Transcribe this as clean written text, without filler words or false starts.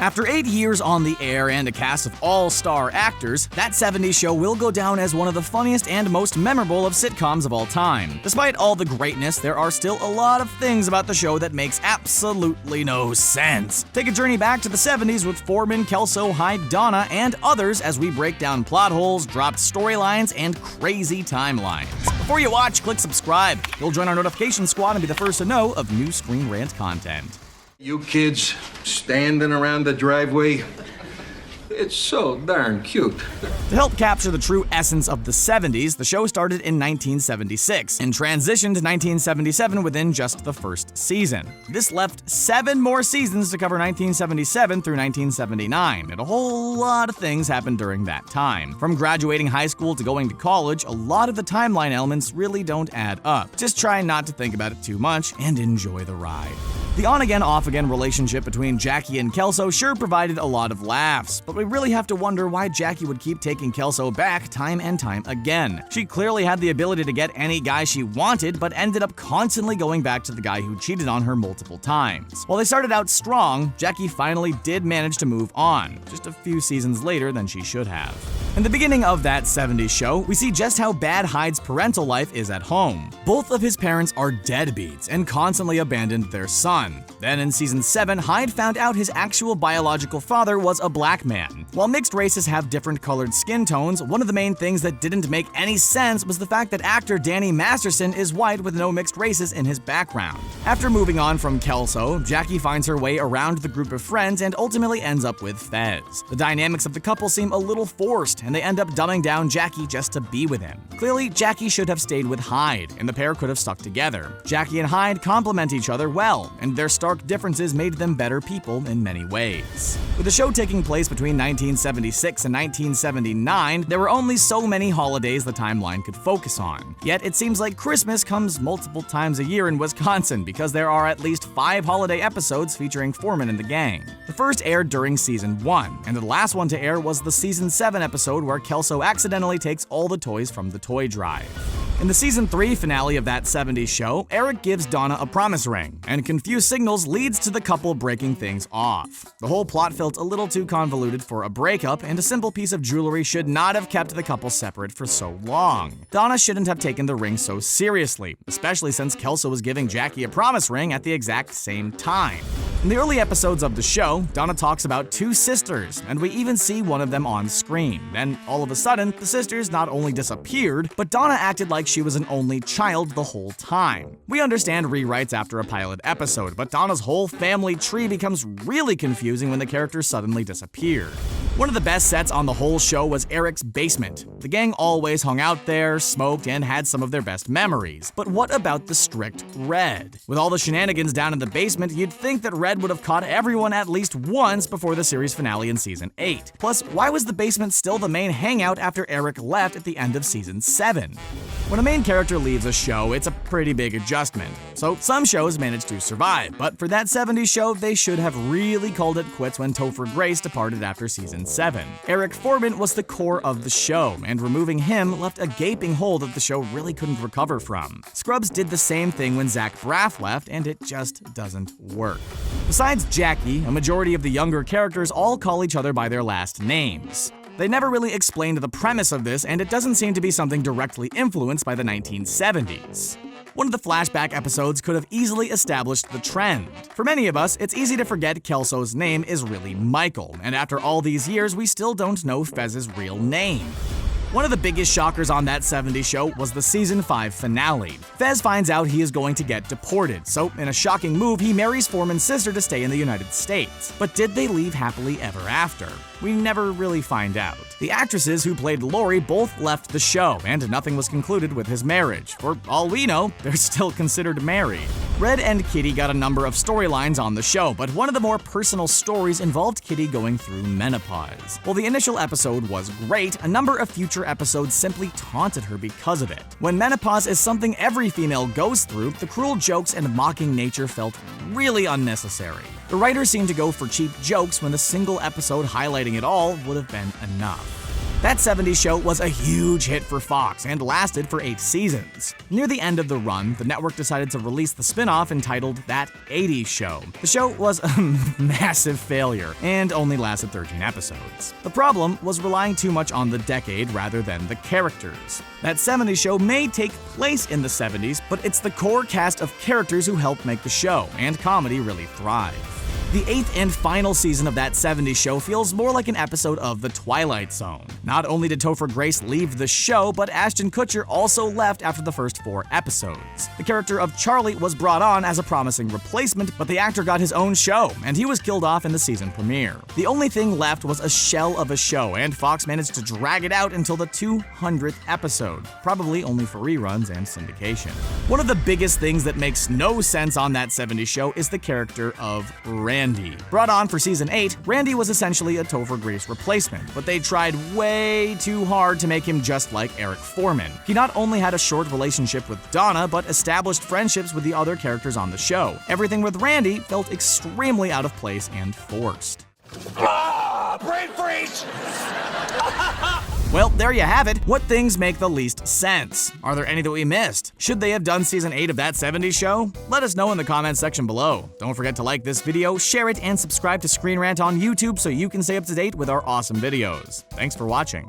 After 8 years on the air and a cast of all-star actors, That 70s Show will go down as one of the funniest and most memorable of sitcoms of all time. Despite all the greatness, there are still a lot of things about the show that makes absolutely no sense. Take a journey back to the 70s with Foreman, Kelso, Hyde, Donna, and others as we break down plot holes, dropped storylines, and crazy timelines. Before you watch, click subscribe. You'll join our notification squad and be the first to know of new ScreenRant content. You kids standing around the driveway, it's so darn cute. To help capture the true essence of the 70s, the show started in 1976 and transitioned to 1977 within just the first season. This left 7 more seasons to cover 1977 through 1979, and a whole lot of things happened during that time. From graduating high school to going to college, a lot of the timeline elements really don't add up. Just try not to think about it too much and enjoy the ride. The on-again, off-again relationship between Jackie and Kelso sure provided a lot of laughs, but we really have to wonder why Jackie would keep taking Kelso back time and time again. She clearly had the ability to get any guy she wanted, but ended up constantly going back to the guy who cheated on her multiple times. While they started out strong, Jackie finally did manage to move on, just a few seasons later than she should have. In the beginning of That 70s Show, we see just how bad Hyde's parental life is at home. Both of his parents are deadbeats and constantly abandoned their son. Then in season 7, Hyde found out his actual biological father was a black man. While mixed races have different colored skin tones, one of the main things that didn't make any sense was the fact that actor Danny Masterson is white with no mixed races in his background. After moving on from Kelso, Jackie finds her way around the group of friends and ultimately ends up with Fez. The dynamics of the couple seem a little forced, and they end up dumbing down Jackie just to be with him. Clearly, Jackie should have stayed with Hyde, and the pair could have stuck together. Jackie and Hyde complement each other well, and their stark differences made them better people in many ways. With the show taking place between 1976 and 1979, there were only so many holidays the timeline could focus on. Yet it seems like Christmas comes multiple times a year in Wisconsin because there are at least 5 holiday episodes featuring Foreman and the gang. The first aired during season 1, and the last one to air was the season 7 episode where Kelso accidentally takes all the toys from the toy drive. In the season 3 finale of That 70s Show, Eric gives Donna a promise ring, and confused signals leads to the couple breaking things off. The whole plot felt a little too convoluted for a breakup, and a simple piece of jewelry should not have kept the couple separate for so long. Donna shouldn't have taken the ring so seriously, especially since Kelso was giving Jackie a promise ring at the exact same time. In the early episodes of the show, Donna talks about 2 sisters, and we even see one of them on screen. Then, all of a sudden, the sisters not only disappeared, but Donna acted like she was an only child the whole time. We understand rewrites after a pilot episode, but Donna's whole family tree becomes really confusing when the characters suddenly disappear. One of the best sets on the whole show was Eric's basement. The gang always hung out there, smoked, and had some of their best memories. But what about the strict Red? With all the shenanigans down in the basement, you'd think that Red would have caught everyone at least once before the series finale in season 8. Plus, why was the basement still the main hangout after Eric left at the end of season 7? When a main character leaves a show, it's a pretty big adjustment. So some shows manage to survive, but for That 70s Show, they should have really called it quits when Topher Grace departed after season 7. Eric Foreman was the core of the show, and removing him left a gaping hole that the show really couldn't recover from. Scrubs did the same thing when Zach Braff left, and it just doesn't work. Besides Jackie, a majority of the younger characters all call each other by their last names. They never really explained the premise of this, and it doesn't seem to be something directly influenced by the 1970s. One of the flashback episodes could have easily established the trend. For many of us, it's easy to forget Kelso's name is really Michael, and after all these years, we still don't know Fez's real name. One of the biggest shockers on That 70s Show was the season 5 finale. Fez finds out he is going to get deported, so in a shocking move, he marries Foreman's sister to stay in the United States. But did they leave happily ever after? We never really find out. The actresses who played Lori both left the show, and nothing was concluded with his marriage. For all we know, they're still considered married. Red and Kitty got a number of storylines on the show, but one of the more personal stories involved Kitty going through menopause. While the initial episode was great, a number of future episodes simply taunted her because of it. When menopause is something every female goes through, the cruel jokes and mocking nature felt really unnecessary. The writers seemed to go for cheap jokes when the single episode highlighting it all would have been enough. That 70s show was a huge hit for Fox and lasted for 8 seasons. Near the end of the run, the network decided to release the spin-off entitled That 80s Show. The show was a massive failure and only lasted 13 episodes. The problem was relying too much on the decade rather than the characters. That 70s show may take place in the 70s, but it's the core cast of characters who helped make the show and comedy really thrive. The 8th and final season of That 70s Show feels more like an episode of The Twilight Zone. Not only did Topher Grace leave the show, but Ashton Kutcher also left after the first 4 episodes. The character of Charlie was brought on as a promising replacement, but the actor got his own show, and he was killed off in the season premiere. The only thing left was a shell of a show, and Fox managed to drag it out until the 200th episode, probably only for reruns and syndication. One of the biggest things that makes no sense on That 70s Show is the character of Randy. Brought on for season 8, Randy was essentially a Topher Grace replacement, but they tried way too hard to make him just like Eric Foreman. He not only had a short relationship with Donna, but established friendships with the other characters on the show. Everything with Randy felt extremely out of place and forced. Brain freeze! Well, there you have it. What things make the least sense? Are there any that we missed? Should they have done season 8 of That 70s Show? Let us know in the comments section below. Don't forget to like this video, share it, and subscribe to ScreenRant on YouTube so you can stay up to date with our awesome videos. Thanks for watching.